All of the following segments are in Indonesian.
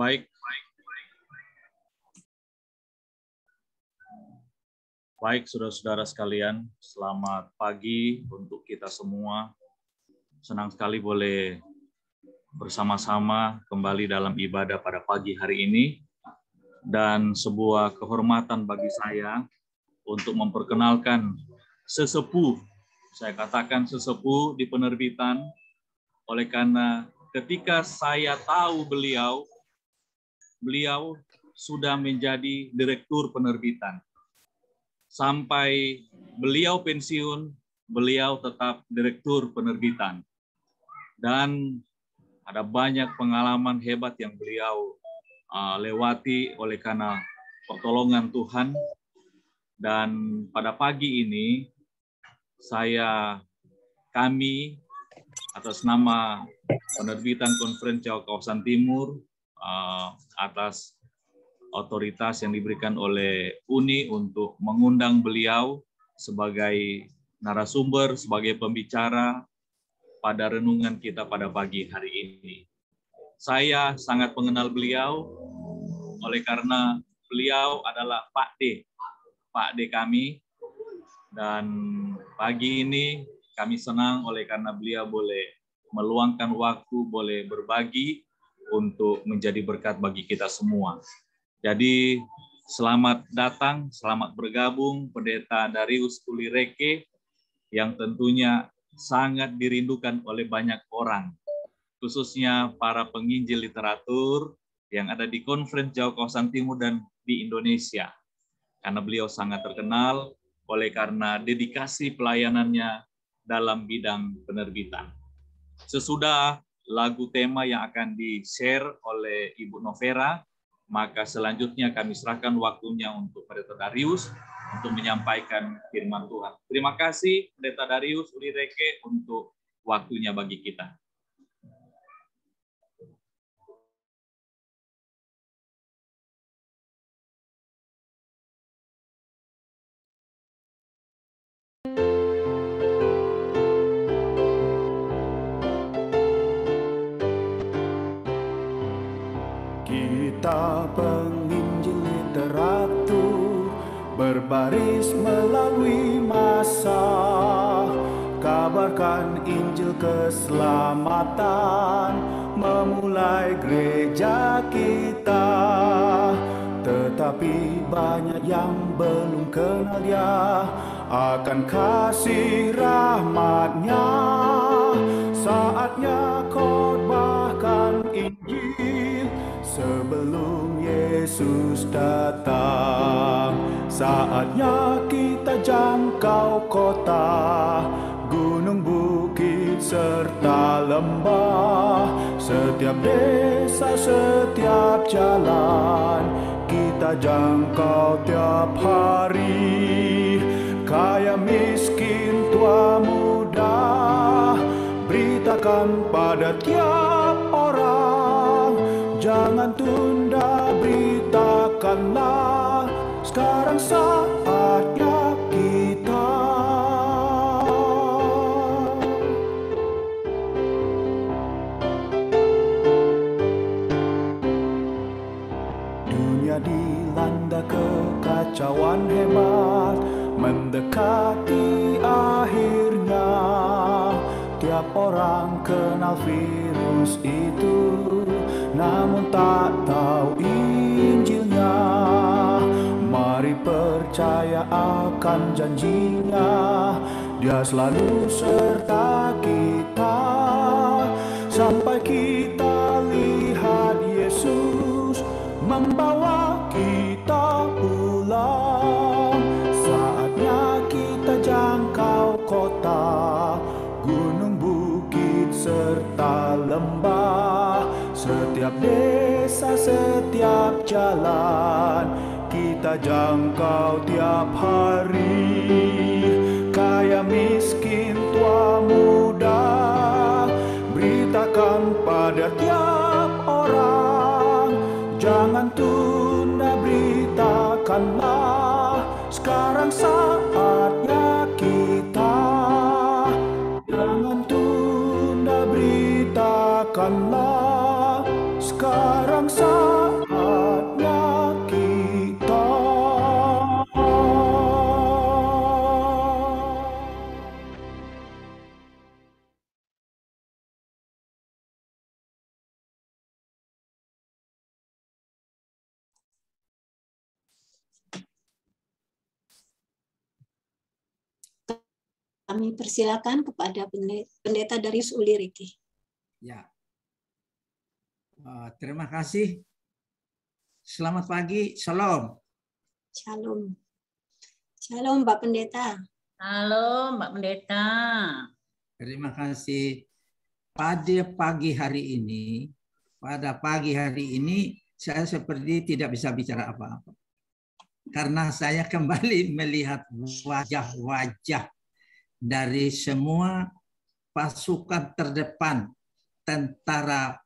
Baik. Baik, saudara-saudara sekalian, selamat pagi untuk kita semua. Senang sekali boleh bersama-sama kembali dalam ibadah pada pagi hari ini. Dan sebuah kehormatan bagi saya untuk memperkenalkan sesepuh, saya katakan sesepuh di penerbitan, oleh karena ketika saya tahu beliau sudah menjadi direktur penerbitan. Sampai beliau pensiun, beliau tetap direktur penerbitan. Dan ada banyak pengalaman hebat yang beliau lewati oleh karena pertolongan Tuhan. Dan pada pagi ini, kami atas nama penerbitan Konferensi Kawasan Timur, atas otoritas yang diberikan oleh UNI untuk mengundang beliau sebagai narasumber, sebagai pembicara pada renungan kita pada pagi hari ini. Saya sangat mengenal beliau oleh karena beliau adalah Pak D kami, dan pagi ini kami senang oleh karena beliau boleh meluangkan waktu, boleh berbagi untuk menjadi berkat bagi kita semua. Jadi selamat datang, selamat bergabung Pendeta Darius Ulireke yang tentunya sangat dirindukan oleh banyak orang, khususnya para penginjil literatur yang ada di Konferensi Jawa Kawasan Timur dan di Indonesia. Karena beliau sangat terkenal oleh karena dedikasi pelayanannya dalam bidang penerbitan. Sesudah lagu tema yang akan di-share oleh Ibu Novera, maka selanjutnya kami serahkan waktunya untuk Pendeta Darius untuk menyampaikan firman Tuhan. Terima kasih Pendeta Darius Ulireke untuk waktunya bagi kita. Kita penginjil literatur berbaris melalui masa, kabarkan Injil keselamatan memulai gereja kita. Tetapi banyak yang belum kenal Dia akan kasih rahmat-Nya. Saatnya khotbahkan Injil sebelum Yesus datang. Saatnya kita jangkau kota, gunung, bukit, serta lembah. Setiap desa, setiap jalan, kita jangkau tiap hari. Kaya, miskin, tua, muda, beritakan pada tiap orang. Jangan tunda, beritakanlah, sekarang saatnya kita. Dunia dilanda kekacauan hebat, mendekati akhirnya. Tiap orang kenal virus itu, namun tak tahu Injilnya. Mari percaya akan janjinya, Dia selalu serta kita. Sampai kita lihat Yesus membawa kita pulang. Saatnya kita jangkau kota, gunung, bukit, serta lembah. Setiap desa, setiap jalan, kita jangkau tiap hari. Kaya, miskin, tua, muda, beritakan pada tiap orang. Jangan tunda, beritakanlah, sekarang saatnya kita. Jangan tunda, beritakanlah, sekarang saatnya. Kami persilakan kepada Pendeta Darius Uliriki. Ya. Terima kasih. Selamat pagi. Shalom. Shalom. Shalom, Pak Pendeta. Halo, Mbak Pendeta. Terima kasih. Pada pagi hari ini, saya seperti tidak bisa bicara apa-apa. Karena saya kembali melihat wajah-wajah dari semua pasukan terdepan tentara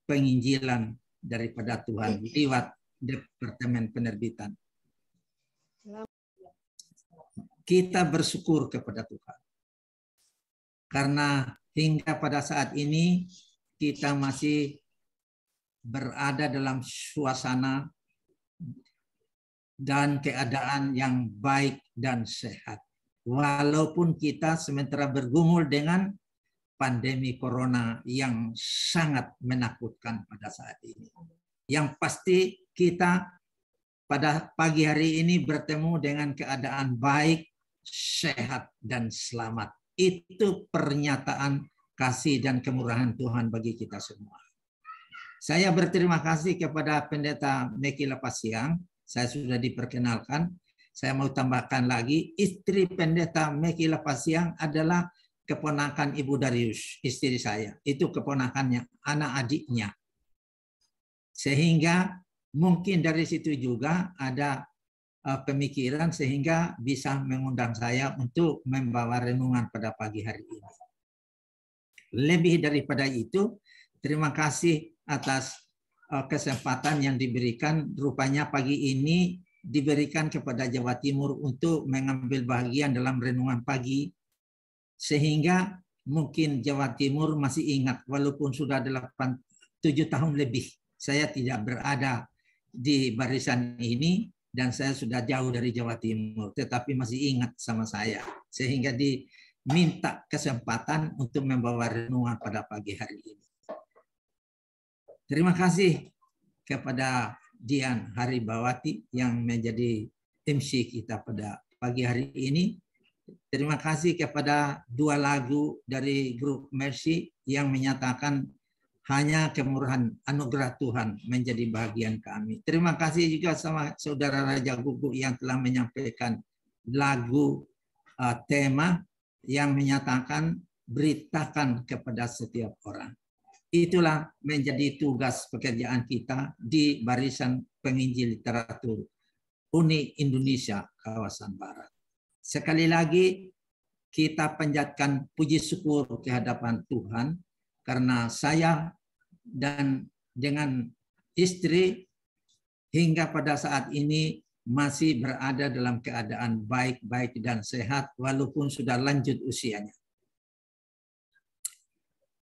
penginjilan daripada Tuhan lewat Departemen Penerbitan. Kita bersyukur kepada Tuhan. Karena hingga pada saat ini kita masih berada dalam suasana dan keadaan yang baik dan sehat. Walaupun kita sementara bergumul dengan pandemi corona yang sangat menakutkan pada saat ini. Yang pasti kita pada pagi hari ini bertemu dengan keadaan baik, sehat, dan selamat. Itu pernyataan kasih dan kemurahan Tuhan bagi kita semua. Saya berterima kasih kepada Pendeta Meki Lapasiang. Saya sudah diperkenalkan. Saya mau tambahkan lagi, istri Pendeta Meki Lapasiang adalah keponakan Ibu Darius, istri saya. Itu keponakannya, anak adiknya. Sehingga mungkin dari situ juga ada pemikiran sehingga bisa mengundang saya untuk membawa renungan pada pagi hari ini. Lebih daripada itu, terima kasih atas kesempatan yang diberikan. Rupanya pagi ini diberikan kepada Jawa Timur untuk mengambil bagian dalam renungan pagi, sehingga mungkin Jawa Timur masih ingat walaupun sudah 7 tahun lebih saya tidak berada di barisan ini dan saya sudah jauh dari Jawa Timur, tetapi masih ingat sama saya, sehingga diminta kesempatan untuk membawa renungan pada pagi hari ini. Terima kasih kepada Dian Haribawati yang menjadi MC kita pada pagi hari ini. Terima kasih kepada 2 lagu dari grup Mercy yang menyatakan hanya kemurahan anugerah Tuhan menjadi bagian kami. Terima kasih juga sama Saudara Raja Gugu yang telah menyampaikan lagu tema yang menyatakan beritakan kepada setiap orang. Itulah menjadi tugas pekerjaan kita di Barisan Penginjil Literatur Uni Indonesia Kawasan Barat. Sekali lagi kita panjatkan puji syukur ke hadapan Tuhan karena saya dan dengan istri hingga pada saat ini masih berada dalam keadaan baik-baik dan sehat walaupun sudah lanjut usianya.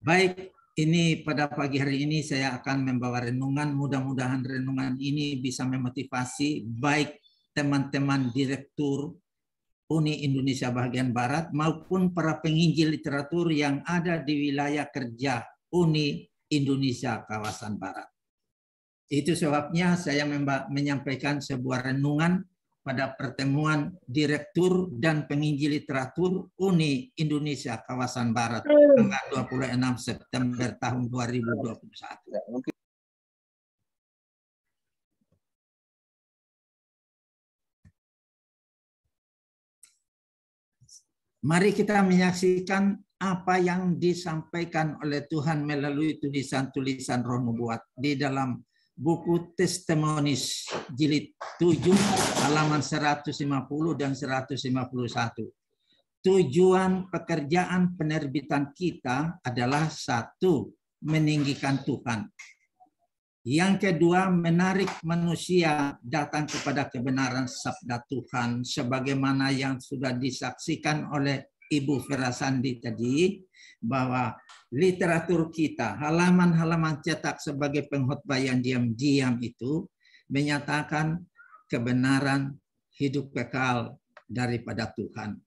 Baik, ini pada pagi hari ini saya akan membawa renungan. Mudah-mudahan renungan ini bisa memotivasi baik teman-teman direktur Uni Indonesia bagian Barat maupun para penginjil literatur yang ada di wilayah kerja Uni Indonesia kawasan Barat. Itu sebabnya saya menyampaikan sebuah renungan pada pertemuan direktur dan penginjil literatur Uni Indonesia kawasan Barat tanggal 26 September tahun 2021. Mari kita menyaksikan apa yang disampaikan oleh Tuhan melalui tulisan-tulisan Roh Nubuat di dalam buku Testimonies jilid 7 halaman 150 dan 151. Tujuan pekerjaan penerbitan kita adalah 1, meninggikan Tuhan. Yang kedua, menarik manusia datang kepada kebenaran sabda Tuhan sebagaimana yang sudah disaksikan oleh Ibu Vera Sandi tadi, bahwa literatur kita, halaman-halaman cetak sebagai pengkhotbah yang diam-diam itu menyatakan kebenaran hidup kekal daripada Tuhan.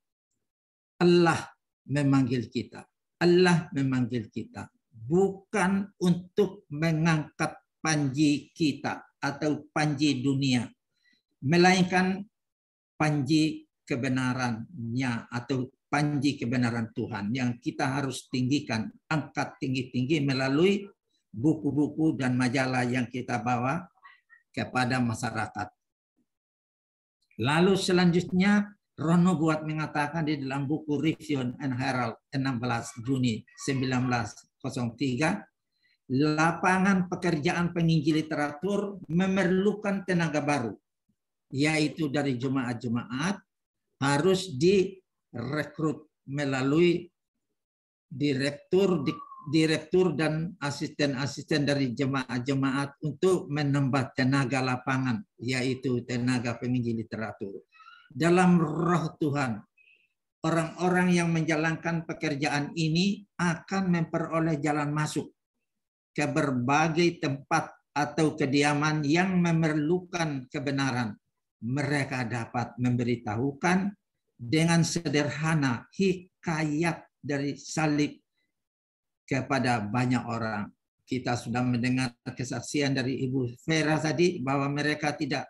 Allah memanggil kita. Allah memanggil kita bukan untuk mengangkat panji kita atau panji dunia, melainkan panji kebenarannya atau panji kebenaran Tuhan yang kita harus tinggikan, angkat tinggi-tinggi melalui buku-buku dan majalah yang kita bawa kepada masyarakat. Lalu selanjutnya Rono buat mengatakan di dalam buku Review and Herald 16 Juni 1903, lapangan pekerjaan penginjil literatur memerlukan tenaga baru, yaitu dari jemaat-jemaat harus direkrut melalui direktur dan asisten-asisten dari jemaat-jemaat untuk menambah tenaga lapangan, yaitu tenaga penginjil literatur. Dalam roh Tuhan, orang-orang yang menjalankan pekerjaan ini akan memperoleh jalan masuk ke berbagai tempat atau kediaman yang memerlukan kebenaran. Mereka dapat memberitahukan dengan sederhana hikayat dari salib kepada banyak orang. Kita sudah mendengar kesaksian dari Ibu Vera tadi bahwa mereka tidak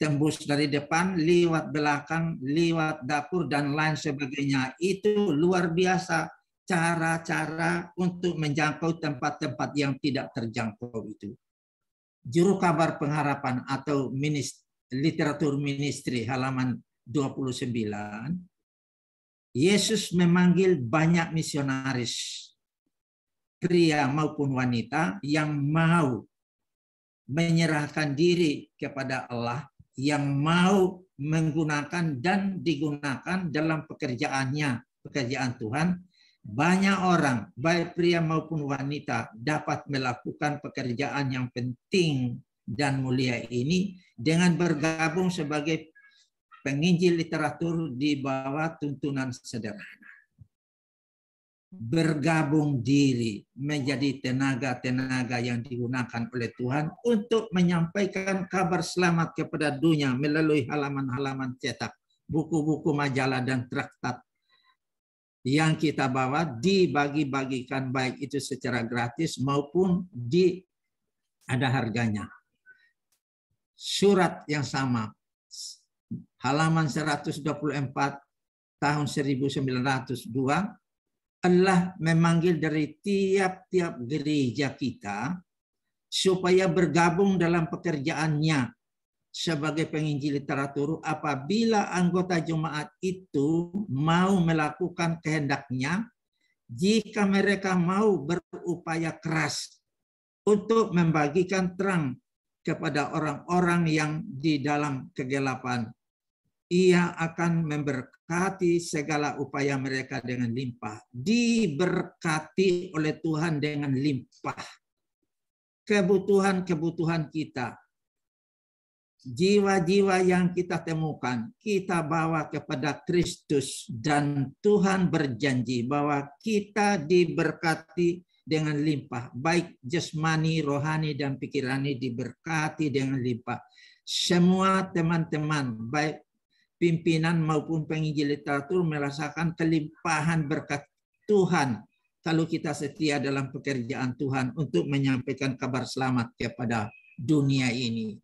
tembus dari depan, lewat belakang, lewat dapur, dan lain sebagainya. Itu luar biasa cara-cara untuk menjangkau tempat-tempat yang tidak terjangkau itu. Juru kabar pengharapan atau literatur ministry halaman 29, Yesus memanggil banyak misionaris, pria maupun wanita yang mau menyerahkan diri kepada Allah, yang mau menggunakan dan digunakan dalam pekerjaan Tuhan. Banyak orang, baik pria maupun wanita, dapat melakukan pekerjaan yang penting dan mulia ini dengan bergabung sebagai penginjil literatur di bawah tuntunan sederhana. Bergabung diri menjadi tenaga-tenaga yang digunakan oleh Tuhan untuk menyampaikan kabar selamat kepada dunia melalui halaman-halaman cetak, buku-buku majalah dan traktat yang kita bawa dibagi-bagikan, baik itu secara gratis maupun ada harganya. Surat yang sama, halaman 124 tahun 1902, Allah memanggil dari tiap-tiap gereja kita supaya bergabung dalam pekerjaannya sebagai penginjil literatur apabila anggota jemaat itu mau melakukan kehendaknya, jika mereka mau berupaya keras untuk membagikan terang kepada orang-orang yang di dalam kegelapan. Ia akan memberkati segala upaya mereka dengan limpah. Diberkati oleh Tuhan dengan limpah. Kebutuhan-kebutuhan kita, jiwa-jiwa yang kita temukan, kita bawa kepada Kristus, dan Tuhan berjanji bahwa kita diberkati dengan limpah. Baik jasmani, rohani, dan pikirani diberkati dengan limpah. Semua teman-teman, baik pimpinan maupun penginjil literatur, merasakan kelimpahan berkat Tuhan kalau kita setia dalam pekerjaan Tuhan untuk menyampaikan kabar selamat kepada dunia ini.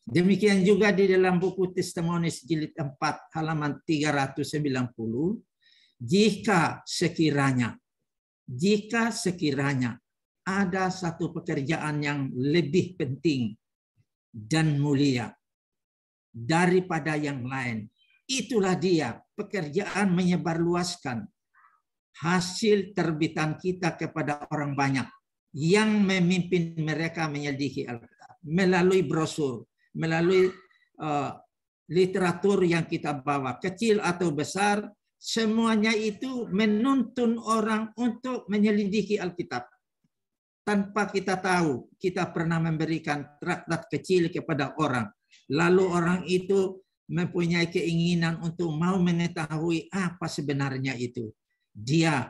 Demikian juga di dalam buku Testimonis jilid 4 halaman 390, jika sekiranya ada satu pekerjaan yang lebih penting dan mulia daripada yang lain, itulah dia pekerjaan menyebarluaskan hasil terbitan kita kepada orang banyak, yang memimpin mereka menyelidiki Alkitab melalui brosur, melalui literatur yang kita bawa, kecil atau besar, semuanya itu menuntun orang untuk menyelidiki Alkitab. Tanpa kita tahu, kita pernah memberikan traktat kecil kepada orang, lalu orang itu mempunyai keinginan untuk mau mengetahui apa sebenarnya itu. Dia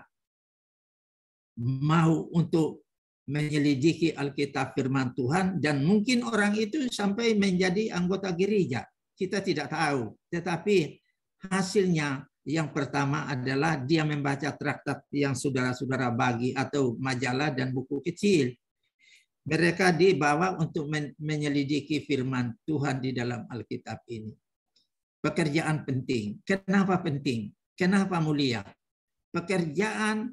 mau untuk menyelidiki Alkitab firman Tuhan, dan mungkin orang itu sampai menjadi anggota gereja. Kita tidak tahu. Tetapi hasilnya yang pertama adalah dia membaca traktat yang saudara-saudara bagi atau majalah dan buku kecil. Mereka dibawa untuk menyelidiki firman Tuhan di dalam Alkitab ini. Pekerjaan penting. Kenapa penting? Kenapa mulia? Pekerjaan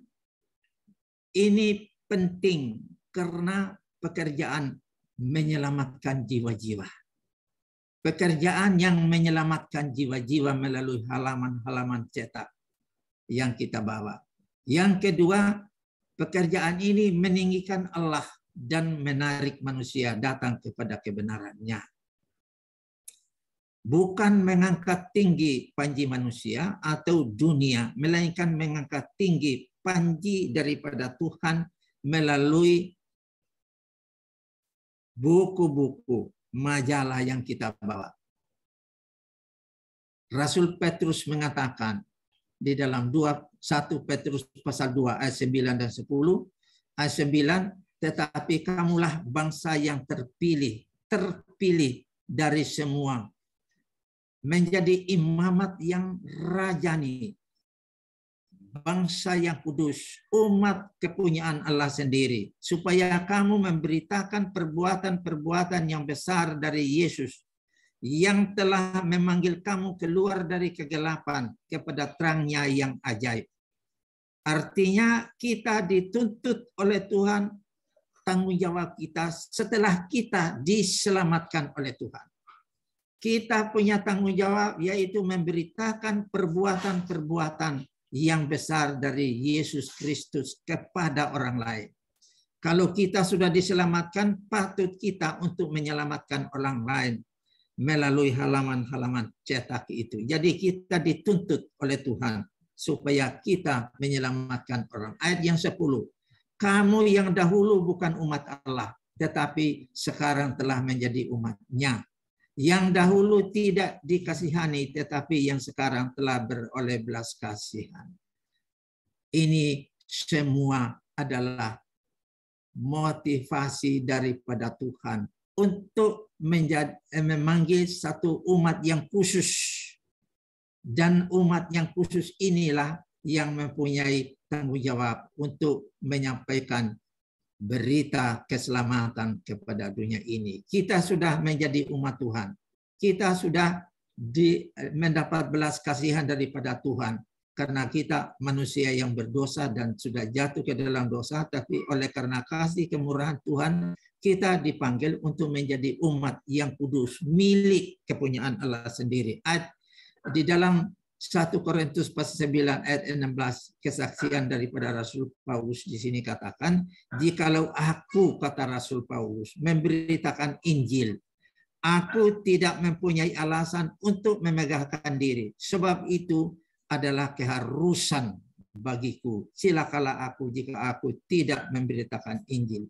ini penting karena pekerjaan menyelamatkan jiwa-jiwa. Pekerjaan yang menyelamatkan jiwa-jiwa melalui halaman-halaman cetak yang kita bawa. Yang kedua, pekerjaan ini meninggikan Allah dan menarik manusia datang kepada kebenarannya. Bukan mengangkat tinggi panji manusia atau dunia, melainkan mengangkat tinggi panji daripada Tuhan melalui buku-buku, majalah yang kita bawa. Rasul Petrus mengatakan di dalam 1 Petrus pasal 2 ayat 9 dan 10, ayat 9, tetapi kamulah bangsa yang terpilih dari semua, menjadi imamat yang rajani, bangsa yang kudus, umat kepunyaan Allah sendiri, supaya kamu memberitakan perbuatan-perbuatan yang besar dari Yesus, yang telah memanggil kamu keluar dari kegelapan kepada terangnya yang ajaib. Artinya kita dituntut oleh Tuhan, tanggung jawab kita setelah kita diselamatkan oleh Tuhan. Kita punya tanggung jawab, yaitu memberitakan perbuatan-perbuatan yang besar dari Yesus Kristus kepada orang lain. Kalau kita sudah diselamatkan, patut kita untuk menyelamatkan orang lain melalui halaman-halaman cetak itu. Jadi kita dituntut oleh Tuhan supaya kita menyelamatkan orang. Ayat yang 10. Kamu yang dahulu bukan umat Allah, tetapi sekarang telah menjadi umat-Nya. Yang dahulu tidak dikasihani, tetapi yang sekarang telah beroleh belas kasihan. Ini semua adalah motivasi daripada Tuhan untuk memanggil satu umat yang khusus. Dan umat yang khusus inilah yang mempunyai tanggung jawab untuk menyampaikan berita keselamatan kepada dunia ini. Kita sudah menjadi umat Tuhan. Kita sudah mendapat belas kasihan daripada Tuhan. Karena kita manusia yang berdosa dan sudah jatuh ke dalam dosa. Tapi oleh karena kasih kemurahan Tuhan, kita dipanggil untuk menjadi umat yang kudus, milik kepunyaan Allah sendiri. Di dalam 1 Korintus pasal 9 ayat 16, kesaksian daripada Rasul Paulus di sini katakan, jikalau aku, kata Rasul Paulus, memberitakan Injil, aku tidak mempunyai alasan untuk memegahkan diri. Sebab itu adalah keharusan bagiku. Silakanlah aku jika aku tidak memberitakan Injil.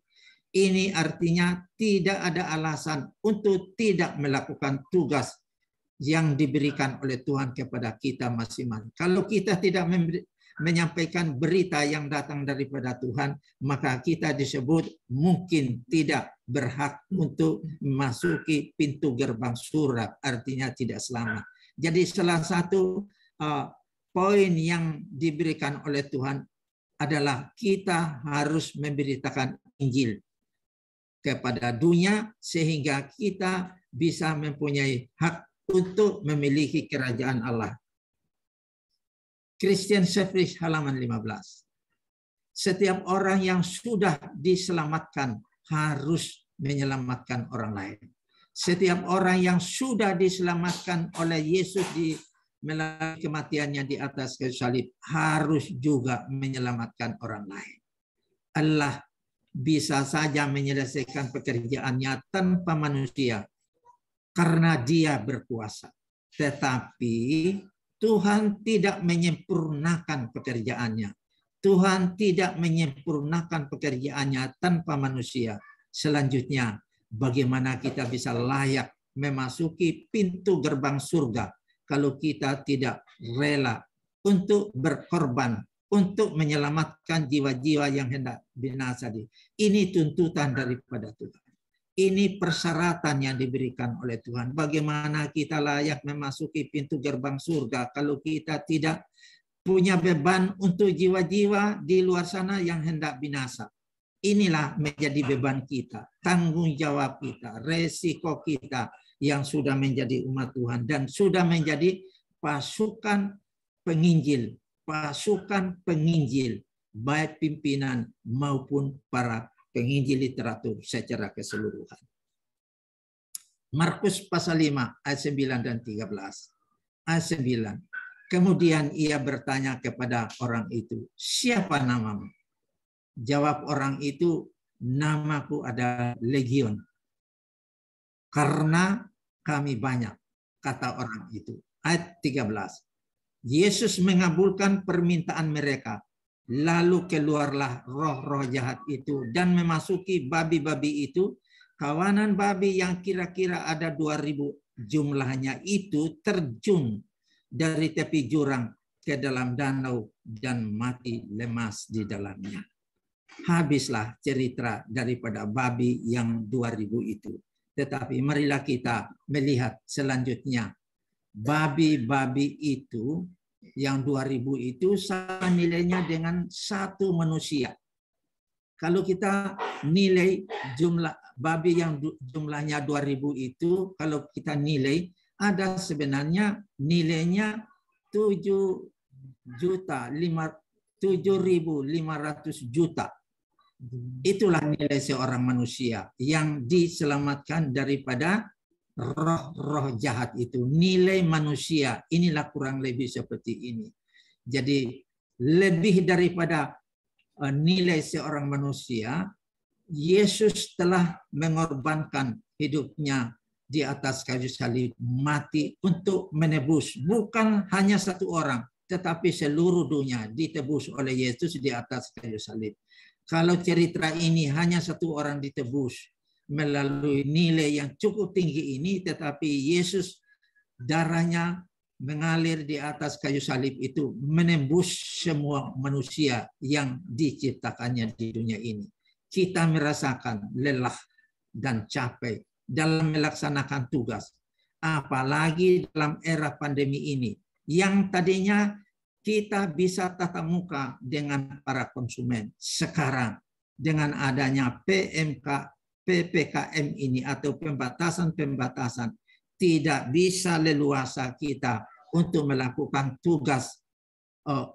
Ini artinya tidak ada alasan untuk tidak melakukan tugas yang diberikan oleh Tuhan kepada kita masing-masing. Kalau kita tidak menyampaikan berita yang datang daripada Tuhan, maka kita disebut mungkin tidak berhak untuk memasuki pintu gerbang surga, artinya tidak selamat. Jadi salah satu poin yang diberikan oleh Tuhan adalah kita harus memberitakan Injil kepada dunia sehingga kita bisa mempunyai hak untuk memiliki kerajaan Allah. Christian Service halaman 15. Setiap orang yang sudah diselamatkan harus menyelamatkan orang lain. Setiap orang yang sudah diselamatkan oleh Yesus melalui kematiannya di atas kayu salib harus juga menyelamatkan orang lain. Allah bisa saja menyelesaikan pekerjaannya tanpa manusia, karena Dia berkuasa. Tetapi Tuhan tidak menyempurnakan pekerjaannya. Tuhan tidak menyempurnakan pekerjaannya tanpa manusia. Selanjutnya, bagaimana kita bisa layak memasuki pintu gerbang surga kalau kita tidak rela untuk berkorban, untuk menyelamatkan jiwa-jiwa yang hendak binasa. Ini tuntutan daripada Tuhan. Ini persyaratan yang diberikan oleh Tuhan. Bagaimana kita layak memasuki pintu gerbang surga kalau kita tidak punya beban untuk jiwa-jiwa di luar sana yang hendak binasa. Inilah menjadi beban kita, tanggung jawab kita, resiko kita yang sudah menjadi umat Tuhan dan sudah menjadi pasukan penginjil, baik pimpinan maupun para penginjil literatur secara keseluruhan. Markus pasal 5 ayat 9 dan 13. Ayat 9. Kemudian ia bertanya kepada orang itu, siapa namamu? Jawab orang itu, namaku adalah Legion. Karena kami banyak, kata orang itu. Ayat 13. Yesus mengabulkan permintaan mereka. Lalu keluarlah roh-roh jahat itu dan memasuki babi-babi itu. Kawanan babi yang kira-kira ada 2.000 jumlahnya itu terjun dari tepi jurang ke dalam danau dan mati lemas di dalamnya. Habislah cerita daripada babi yang 2.000 itu. Tetapi marilah kita melihat selanjutnya. Babi-babi itu yang 2.000 itu sama nilainya dengan satu manusia. Kalau kita nilai jumlah babi yang jumlahnya 2.000 itu, kalau kita nilai, ada sebenarnya nilainya 7.500 juta. Itulah nilai seorang manusia yang diselamatkan daripada roh-roh jahat itu. Nilai manusia, inilah kurang lebih seperti ini. Jadi lebih daripada nilai seorang manusia, Yesus telah mengorbankan hidupnya di atas kayu salib, mati untuk menebus bukan hanya satu orang, tetapi seluruh dunia ditebus oleh Yesus di atas kayu salib. Kalau cerita ini hanya satu orang ditebus melalui nilai yang cukup tinggi ini, tetapi Yesus darahnya mengalir di atas kayu salib itu menembus semua manusia yang diciptakannya di dunia ini. Kita merasakan lelah dan capek dalam melaksanakan tugas. Apalagi dalam era pandemi ini, yang tadinya kita bisa tatap muka dengan para konsumen. Sekarang dengan adanya PPKM ini atau pembatasan-pembatasan, tidak bisa leluasa kita untuk melakukan tugas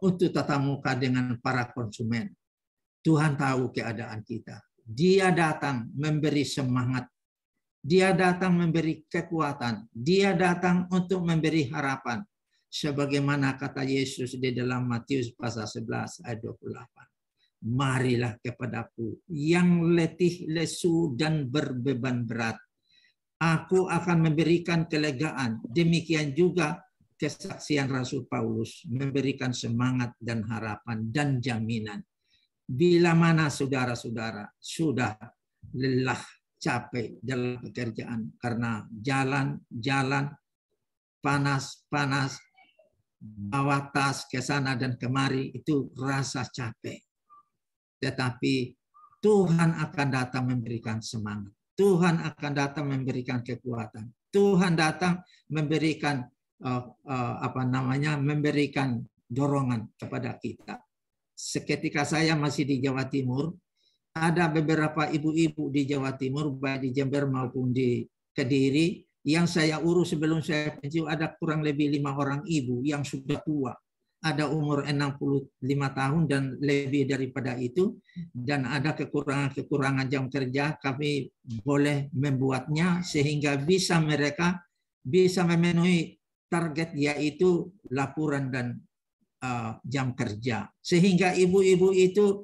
untuk tatap muka dengan para konsumen. Tuhan tahu keadaan kita. Dia datang memberi semangat. Dia datang memberi kekuatan. Dia datang untuk memberi harapan. Sebagaimana kata Yesus di dalam Matius pasal 11 ayat 28. Marilah kepadaku yang letih, lesu, dan berbeban berat. Aku akan memberikan kelegaan. Demikian juga kesaksian Rasul Paulus memberikan semangat dan harapan dan jaminan. Bila mana saudara-saudara sudah lelah, capek dalam pekerjaan karena jalan-jalan, panas-panas, bawa tas ke sana dan kemari, itu rasa capek. Tetapi Tuhan akan datang memberikan semangat. Tuhan akan datang memberikan kekuatan. Tuhan datang memberikan memberikan dorongan kepada kita. Seketika saya masih di Jawa Timur, ada beberapa ibu-ibu di Jawa Timur, baik di Jember maupun di Kediri, yang saya urus sebelum saya pensiun. Ada kurang lebih 5 orang ibu yang sudah tua. Ada umur 65 tahun dan lebih daripada itu. Dan ada kekurangan jam kerja, kami boleh membuatnya sehingga mereka bisa memenuhi target, yaitu laporan dan jam kerja. Sehingga ibu-ibu itu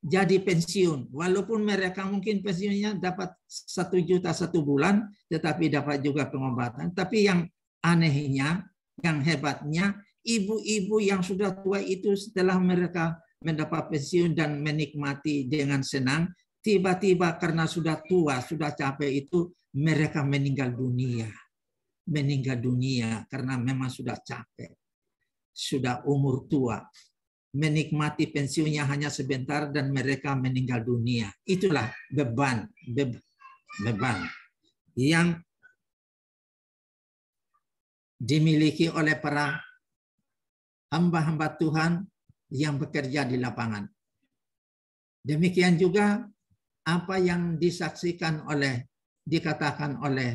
jadi pensiun. Walaupun mereka mungkin pensiunnya dapat 1 juta 1 bulan, tetapi dapat juga pengobatan. Tapi yang anehnya, yang hebatnya, ibu-ibu yang sudah tua itu setelah mereka mendapat pensiun dan menikmati dengan senang, tiba-tiba karena sudah tua, sudah capek itu, mereka meninggal dunia. Meninggal dunia karena memang sudah capek. Sudah umur tua, menikmati pensiunnya hanya sebentar dan mereka meninggal dunia. Itulah beban yang dimiliki oleh para hamba-hamba Tuhan yang bekerja di lapangan. Demikian juga apa yang dikatakan oleh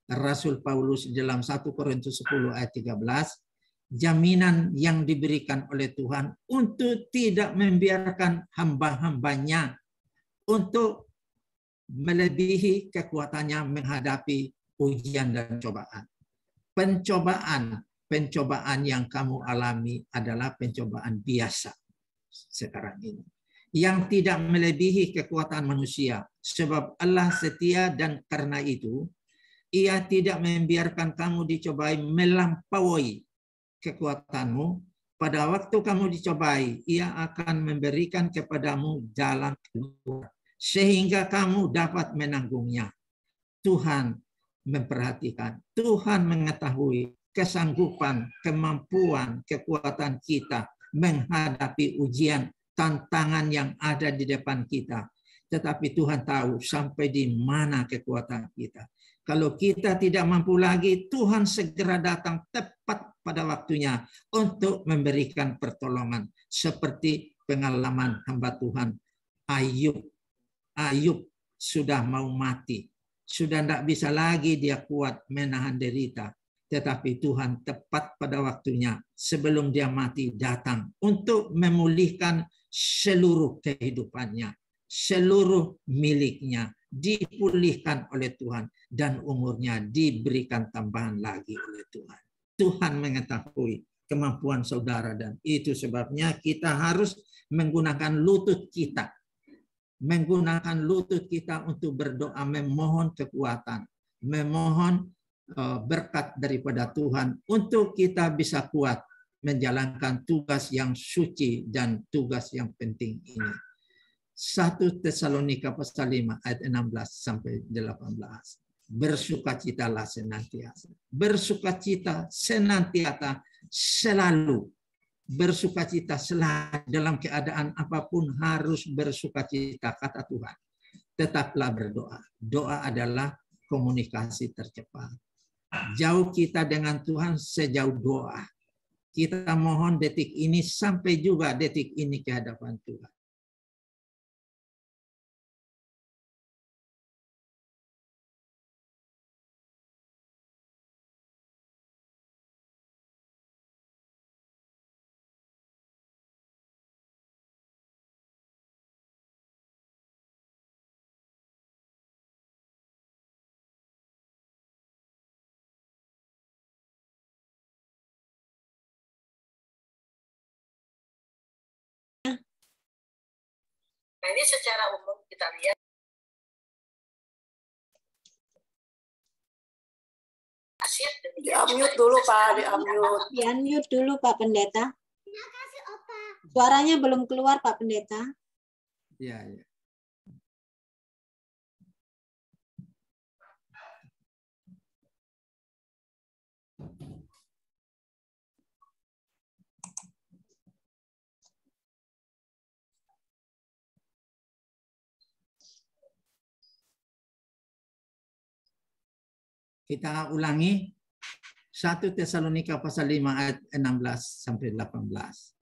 Rasul Paulus dalam 1 Korintus 10 ayat 13, jaminan yang diberikan oleh Tuhan untuk tidak membiarkan hamba-hambanya untuk melebihi kekuatannya menghadapi ujian dan cobaan. Pencobaan yang kamu alami adalah pencobaan biasa sekarang ini, yang tidak melebihi kekuatan manusia, sebab Allah setia dan karena itu Ia tidak membiarkan kamu dicobai melampaui kekuatanmu. Pada waktu kamu dicobai, Ia akan memberikan kepadamu jalan keluar sehingga kamu dapat menanggungnya. Tuhan memperhatikan, Tuhan mengetahui kesanggupan, kemampuan, kekuatan kita menghadapi ujian, tantangan yang ada di depan kita. Tetapi Tuhan tahu sampai di mana kekuatan kita. Kalau kita tidak mampu lagi, Tuhan segera datang tepat pada waktunya untuk memberikan pertolongan. Seperti pengalaman hamba Tuhan Ayub. Ayub sudah mau mati. Sudah tidak bisa lagi dia kuat menahan derita. Tetapi Tuhan tepat pada waktunya sebelum dia mati datang untuk memulihkan seluruh kehidupannya. Seluruh miliknya dipulihkan oleh Tuhan dan umurnya diberikan tambahan lagi oleh Tuhan. Tuhan mengetahui kemampuan saudara dan itu sebabnya kita harus menggunakan lutut kita. Menggunakan lutut kita untuk berdoa, memohon kekuatan, memohon berkat daripada Tuhan untuk kita bisa kuat menjalankan tugas yang suci dan tugas yang penting ini. 1 Tesalonika pasal 5 ayat 16 sampai 18. Bersukacitalah senantiasa. Bersukacita senantiasa selalu. Bersukacita selalu dalam keadaan apapun harus bersukacita kata Tuhan. Tetaplah berdoa. Doa adalah komunikasi tercepat. Jauh kita dengan Tuhan sejauh doa. Kita mohon detik ini sampai juga detik ini ke hadapan Tuhan. Nah, ini secara umum kita lihat Di-unmute dulu Pak, di-unmute. Di-unmute dulu Pak Pendeta. Suaranya belum keluar Pak Pendeta. Ya, ya. Kita ulangi 1 Tesalonika pasal 5 ayat 16 sampai 18.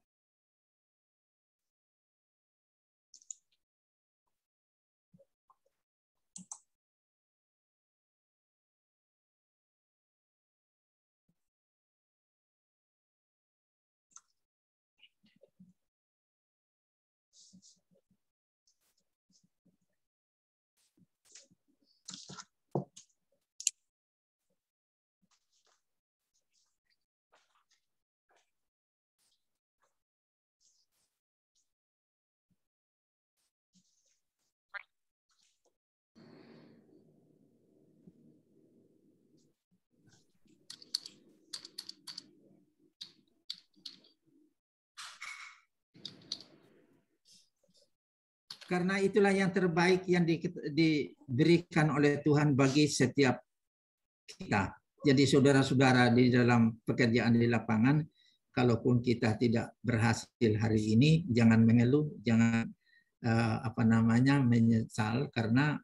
Karena itulah yang terbaik yang diberikan oleh Tuhan bagi setiap kita. Jadi saudara-saudara di dalam pekerjaan di lapangan, kalaupun kita tidak berhasil hari ini, jangan mengeluh, jangan menyesal karena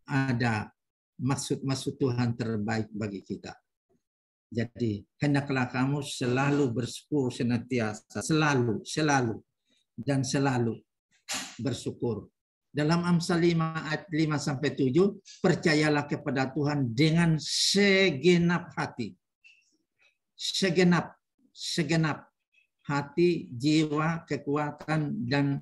ada maksud-maksud Tuhan terbaik bagi kita. Jadi hendaklah kamu selalu bersyukur senantiasa, selalu dan selalu bersyukur. Dalam Amsal 5 ayat 5 sampai 7, percayalah kepada Tuhan dengan segenap hati. Segenap hati, jiwa, kekuatan, dan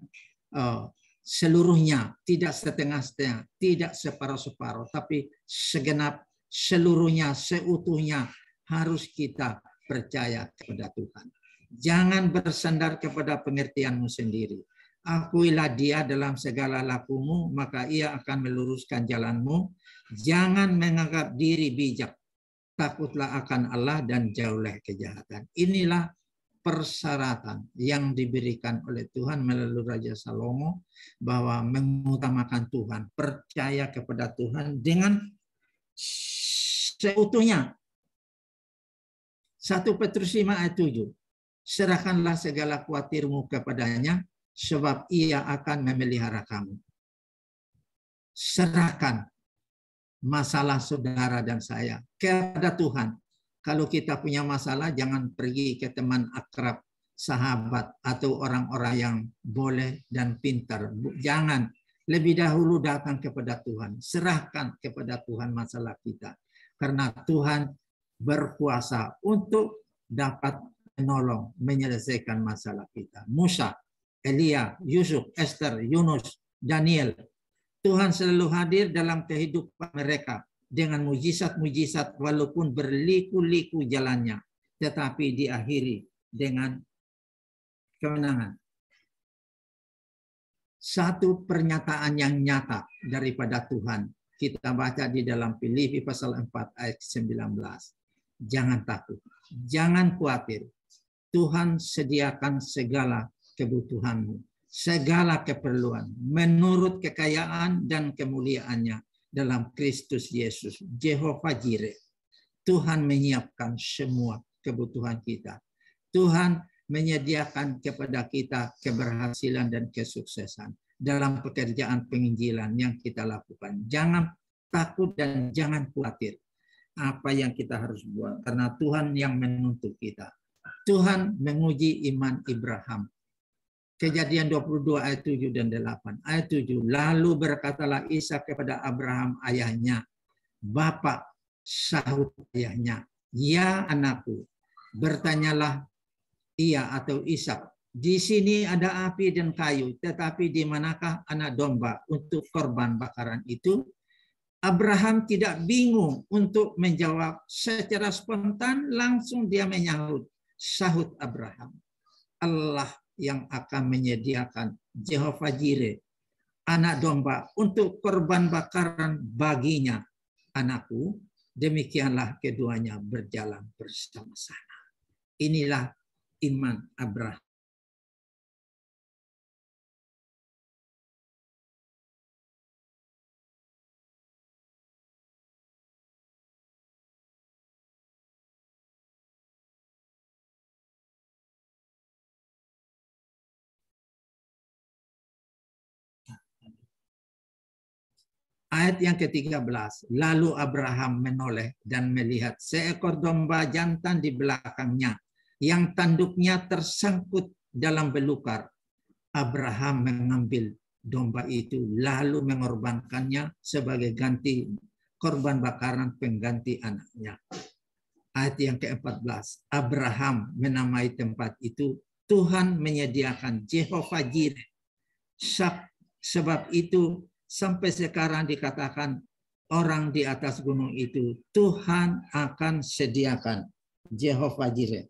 seluruhnya, tidak setengah-setengah, tidak separuh-separuh, tapi segenap, seluruhnya, seutuhnya harus kita percaya kepada Tuhan. Jangan bersandar kepada pengertianmu sendiri. Akuilah Dia dalam segala lakumu, maka Ia akan meluruskan jalanmu. Jangan menganggap diri bijak. Takutlah akan Allah dan jauhlah kejahatan. Inilah persyaratan yang diberikan oleh Tuhan melalui Raja Salomo, bahwa mengutamakan Tuhan, percaya kepada Tuhan dengan seutuhnya. 1 Petrus 5 ayat 7. Serahkanlah segala khawatirmu kepadanya, sebab Ia akan memelihara kamu. Serahkan masalah saudara dan saya kepada Tuhan. Kalau kita punya masalah, jangan pergi ke teman akrab, sahabat, atau orang-orang yang boleh dan pintar. Jangan. Lebih dahulu datang kepada Tuhan. Serahkan kepada Tuhan masalah kita. Karena Tuhan berkuasa untuk dapat menolong, menyelesaikan masalah kita. Musa, Elia, Yusuf, Esther, Yunus, Daniel. Tuhan selalu hadir dalam kehidupan mereka dengan mujizat-mujizat, walaupun berliku-liku jalannya, tetapi diakhiri dengan kemenangan. Satu pernyataan yang nyata daripada Tuhan kita baca di dalam Filipi pasal 4 ayat 19. Jangan takut, jangan khawatir. Tuhan sediakan segala kebutuhanmu, segala keperluan menurut kekayaan dan kemuliaannya dalam Kristus Yesus. Jehovah Jireh. Tuhan menyiapkan semua kebutuhan kita. Tuhan menyediakan kepada kita keberhasilan dan kesuksesan dalam pekerjaan penginjilan yang kita lakukan. Jangan takut dan jangan khawatir apa yang kita harus buat, karena Tuhan yang menuntut kita. Tuhan menguji iman Abraham. Kejadian 22 ayat 7 dan 8. Ayat 7. Lalu berkatalah Ishak kepada Abraham ayahnya, Bapak, sahut ayahnya, ya anakku. Bertanyalah ia atau Ishak, di sini ada api dan kayu, tetapi di manakah anak domba untuk korban bakaran itu? Abraham tidak bingung untuk menjawab secara spontan, langsung dia menyahut. Sahut Abraham, Allah yang akan menyediakan, Jehovah Jireh, anak domba untuk korban bakaran baginya. Anakku, demikianlah keduanya berjalan bersama-sama. Inilah iman Abraham. Ayat yang ke-13. Lalu Abraham menoleh dan melihat seekor domba jantan di belakangnya, yang tanduknya tersangkut dalam belukar. Abraham mengambil domba itu lalu mengorbankannya sebagai ganti korban bakaran pengganti anaknya. Ayat yang ke-14. Abraham menamai tempat itu Tuhan menyediakan, Jehovah Jireh. Sebab itu sampai sekarang dikatakan orang di atas gunung itu Tuhan akan sediakan, Jehovah Jireh.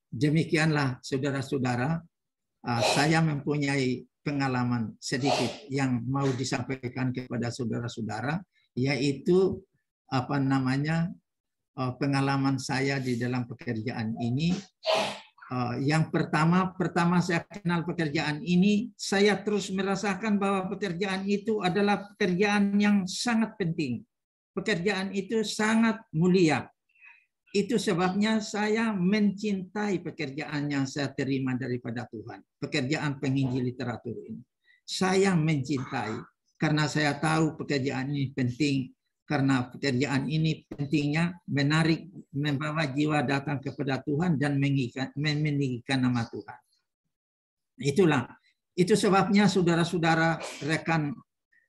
Demikianlah saudara-saudara, saya mempunyai pengalaman sedikit yang mau disampaikan kepada saudara-saudara, yaitu pengalaman saya di dalam pekerjaan ini. Yang pertama saya kenal pekerjaan ini, saya terus merasakan bahwa pekerjaan itu adalah pekerjaan yang sangat penting. Pekerjaan itu sangat mulia. Itu sebabnya saya mencintai pekerjaan yang saya terima daripada Tuhan. Pekerjaan penginjil literatur ini. Saya mencintai karena saya tahu pekerjaan ini penting. Karena pekerjaan ini pentingnya menarik, membawa jiwa datang kepada Tuhan dan meninggikan nama Tuhan. Itu sebabnya saudara-saudara rekan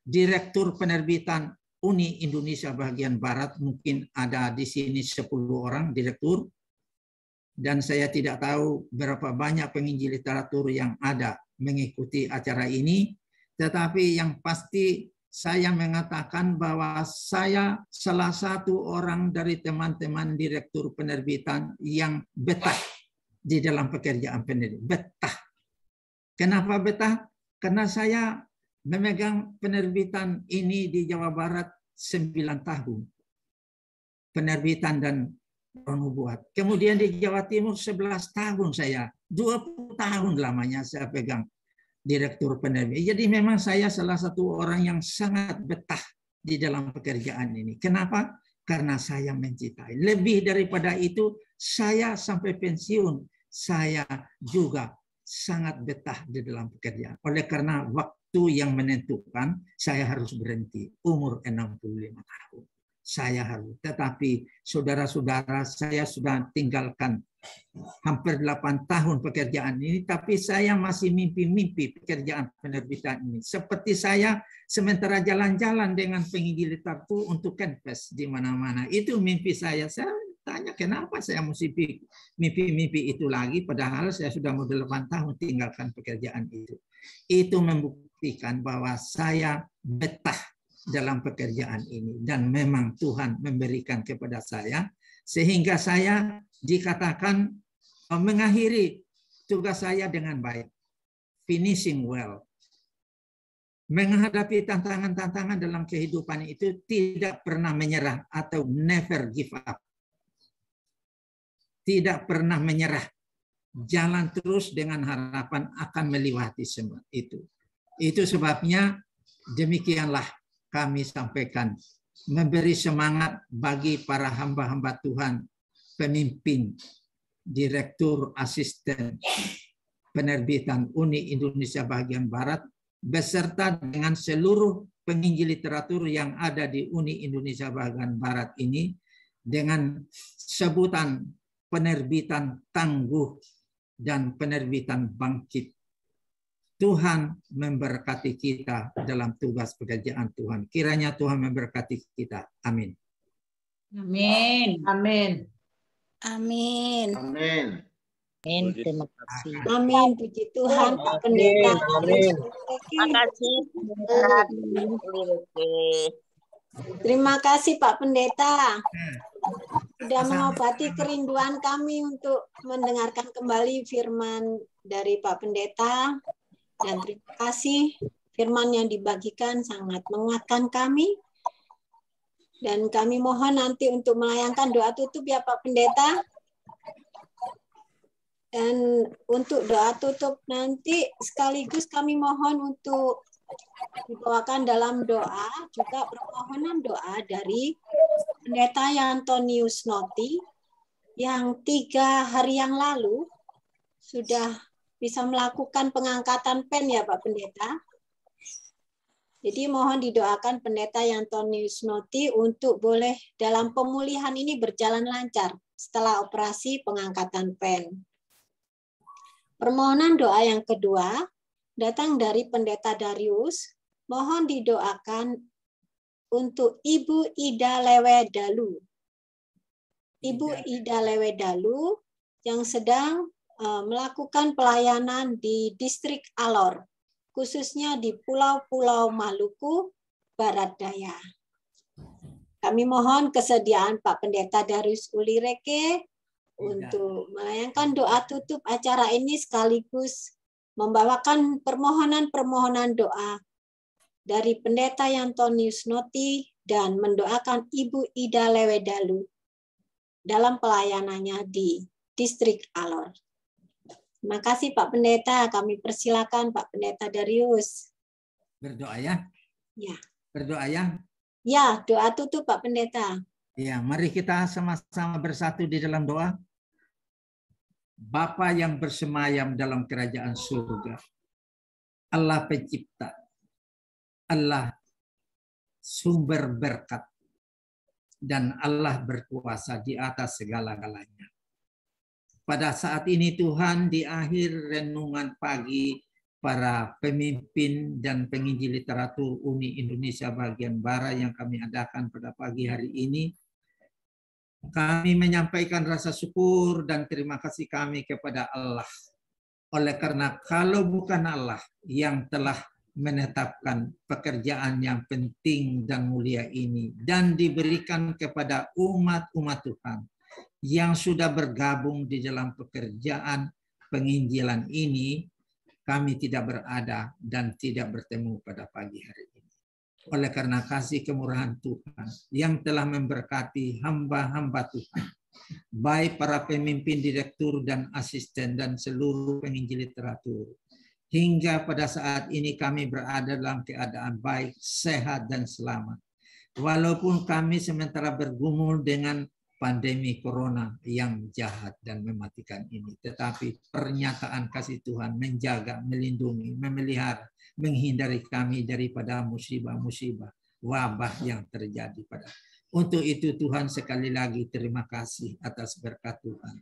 Direktur Penerbitan Uni Indonesia bagian Barat, mungkin ada di sini 10 orang direktur, dan saya tidak tahu berapa banyak penginjil literatur yang ada mengikuti acara ini, tetapi yang pasti saya mengatakan bahwa saya salah satu orang dari teman-teman direktur penerbitan yang betah di dalam pekerjaan penerbitan. Betah. Kenapa betah? Karena saya memegang penerbitan ini di Jawa Barat 9 tahun. Penerbitan dan nubuat. Kemudian di Jawa Timur 11 tahun saya. 20 tahun lamanya saya pegang direktur penerbitan. Jadi memang saya salah satu orang yang sangat betah di dalam pekerjaan ini. Kenapa? Karena saya mencintai. Lebih daripada itu, saya sampai pensiun, saya juga sangat betah di dalam pekerjaan. Oleh karena waktu yang menentukan, saya harus berhenti. Umur 65 tahun. Saya harus. Tetapi saudara-saudara, saya sudah tinggalkan hampir 8 tahun pekerjaan ini, tapi saya masih mimpi-mimpi pekerjaan penerbitan ini. Seperti saya sementara jalan-jalan dengan penginjil literatur untuk canvas di mana-mana. Itu mimpi saya. Saya tanya kenapa saya mesti mimpi-mimpi itu lagi, padahal saya sudah mau 8 tahun tinggalkan pekerjaan itu. Itu membuktikan bahwa saya betah dalam pekerjaan ini. Dan memang Tuhan memberikan kepada saya, sehingga saya dikatakan mengakhiri tugas saya dengan baik. Finishing well. Menghadapi tantangan-tantangan dalam kehidupan itu tidak pernah menyerah atau never give up. Tidak pernah menyerah. Jalan terus dengan harapan akan melewati semua itu. Itu sebabnya demikianlah kami sampaikan. Memberi semangat bagi para hamba-hamba Tuhan, pemimpin, direktur, asisten penerbitan Uni Indonesia bagian Barat, beserta dengan seluruh penginjil literatur yang ada di Uni Indonesia bagian Barat ini, dengan sebutan penerbitan tangguh dan penerbitan bangkit. Tuhan memberkati kita dalam tugas pekerjaan Tuhan. Kiranya Tuhan memberkati kita. Amin. Amin. Amin. Amin. Amin. Amin. Terima kasih. Amin. Puji Tuhan, Pak Pendeta. Amin. Terima kasih. Terima kasih Pak Pendeta. Sudah mengobati kerinduan kami untuk mendengarkan kembali firman dari Pak Pendeta. Dan terima kasih firman yang dibagikan sangat menguatkan kami. Dan kami mohon nanti untuk melayangkan doa tutup ya Pak Pendeta. Dan untuk doa tutup nanti sekaligus kami mohon untuk dibawakan dalam doa, juga permohonan doa dari Pendeta Antonius Noti yang 3 hari yang lalu sudah bisa melakukan pengangkatan pen ya Pak Pendeta. Jadi mohon didoakan Pendeta Antonius Noti untuk boleh dalam pemulihan ini berjalan lancar setelah operasi pengangkatan pen. Permohonan doa yang kedua datang dari Pendeta Darius. Mohon didoakan untuk Ibu Ida Lewedalu. Ibu Ida Lewedalu yang sedang melakukan pelayanan di distrik Alor, khususnya di Pulau-Pulau Maluku Barat Daya. Kami mohon kesediaan Pak Pendeta Darius Ulireke untuk melayangkan doa tutup acara ini sekaligus membawakan permohonan-permohonan doa dari Pendeta Antonius Noti dan mendoakan Ibu Ida Lewedalu dalam pelayanannya di distrik Alor. Terima kasih Pak Pendeta. Kami persilakan Pak Pendeta Darius. Berdoa ya? Ya. Berdoa ya? Ya, doa tutup Pak Pendeta. Ya, mari kita sama-sama bersatu di dalam doa. Bapa yang bersemayam dalam kerajaan surga, Allah pencipta, Allah sumber berkat, dan Allah berkuasa di atas segala-galanya. Pada saat ini Tuhan, di akhir renungan pagi para pemimpin dan penginjil literatur Uni Indonesia bagian Barat yang kami adakan pada pagi hari ini. Kami menyampaikan rasa syukur dan terima kasih kami kepada Allah. Oleh karena kalau bukan Allah yang telah menetapkan pekerjaan yang penting dan mulia ini dan diberikan kepada umat-umat Tuhan yang sudah bergabung di dalam pekerjaan penginjilan ini, kami tidak berada dan tidak bertemu pada pagi hari ini. Oleh karena kasih kemurahan Tuhan yang telah memberkati hamba-hamba Tuhan, baik para pemimpin, direktur, dan asisten, dan seluruh penginjil literatur, hingga pada saat ini kami berada dalam keadaan baik, sehat, dan selamat. Walaupun kami sementara bergumul dengan pandemi corona yang jahat dan mematikan ini, tetapi pernyataan kasih Tuhan menjaga, melindungi, memelihara, menghindari kami daripada musibah-musibah, wabah yang terjadi pada. Untuk itu Tuhan sekali lagi terima kasih atas berkat Tuhan.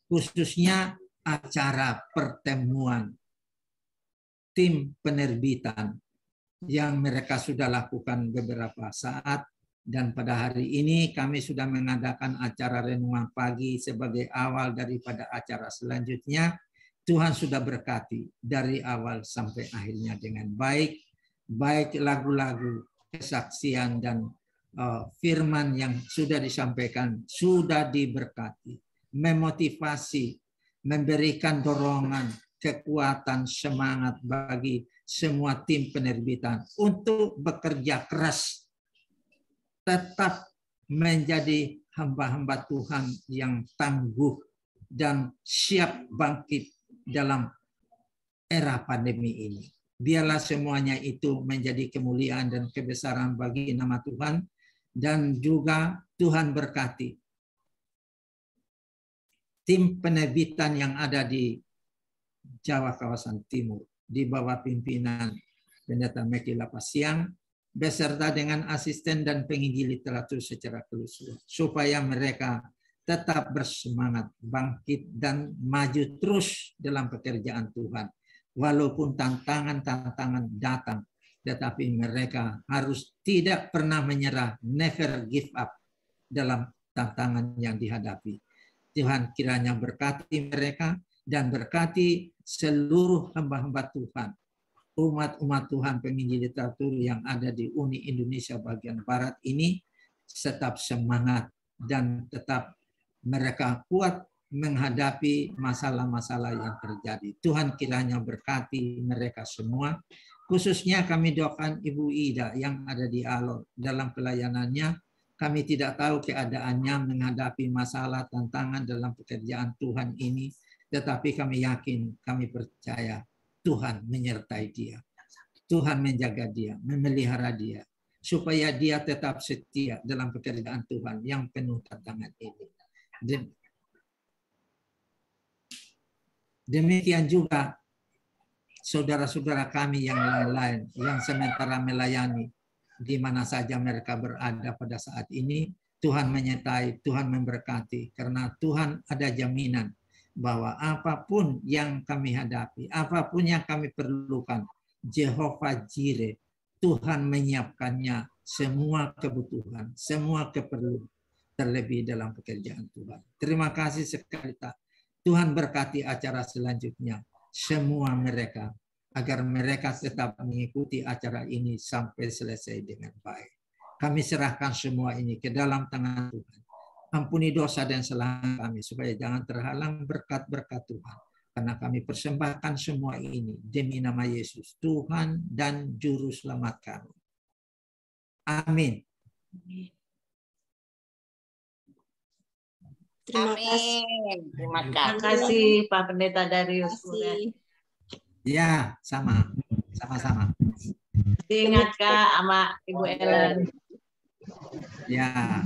Khususnya acara pertemuan tim penerbitan yang mereka sudah lakukan beberapa saat. Dan pada hari ini kami sudah mengadakan acara renungan pagi sebagai awal daripada acara selanjutnya. Tuhan sudah berkati dari awal sampai akhirnya dengan baik. Baik lagu-lagu, kesaksian, dan firman yang sudah disampaikan sudah diberkati. Memotivasi, memberikan dorongan, kekuatan, semangat bagi semua tim penerbitan untuk bekerja keras, tetap menjadi hamba-hamba Tuhan yang tangguh dan siap bangkit dalam era pandemi ini. Biarlah semuanya itu menjadi kemuliaan dan kebesaran bagi nama Tuhan, dan juga Tuhan berkati tim penerbitan yang ada di Jawa kawasan Timur di bawah pimpinan Pendeta Meki Lapasiang, beserta dengan asisten dan penginjil literatur secara keseluruhan, supaya mereka tetap bersemangat, bangkit, dan maju terus dalam pekerjaan Tuhan. Walaupun tantangan-tantangan datang, tetapi mereka harus tidak pernah menyerah, never give up dalam tantangan yang dihadapi. Tuhan kiranya berkati mereka dan berkati seluruh hamba-hamba Tuhan, umat-umat Tuhan penginjil literatur yang ada di Uni Indonesia bagian Barat ini tetap semangat dan tetap mereka kuat menghadapi masalah-masalah yang terjadi. Tuhan kiranya berkati mereka semua. Khususnya kami doakan Ibu Ida yang ada di Alor dalam pelayanannya. Kami tidak tahu keadaannya menghadapi masalah tantangan dalam pekerjaan Tuhan ini, tetapi kami yakin, kami percaya Tuhan menyertai dia. Tuhan menjaga dia, memelihara dia, supaya dia tetap setia dalam pekerjaan Tuhan yang penuh tantangan ini. Demikian juga saudara-saudara kami yang lain-lain yang sementara melayani di mana saja mereka berada pada saat ini. Tuhan menyertai, Tuhan memberkati, karena Tuhan ada jaminan bahwa apapun yang kami hadapi, apapun yang kami perlukan, Jehovah Jireh, Tuhan menyiapkannya semua kebutuhan, semua keperluan, terlebih dalam pekerjaan Tuhan. Terima kasih sekali. Tuhan berkati acara selanjutnya semua mereka, agar mereka tetap mengikuti acara ini sampai selesai dengan baik. Kami serahkan semua ini ke dalam tangan Tuhan. Ampuni dosa dan kesalahan kami, supaya jangan terhalang berkat-berkat Tuhan. Karena kami persembahkan semua ini demi nama Yesus, Tuhan dan Juru Selamat kami. Amin. Terima kasih. Terima Terima kasih. kasih Pak Pendeta Darius. Ya, sama-sama. Diingat Kak sama Ibu Ellen. Ya.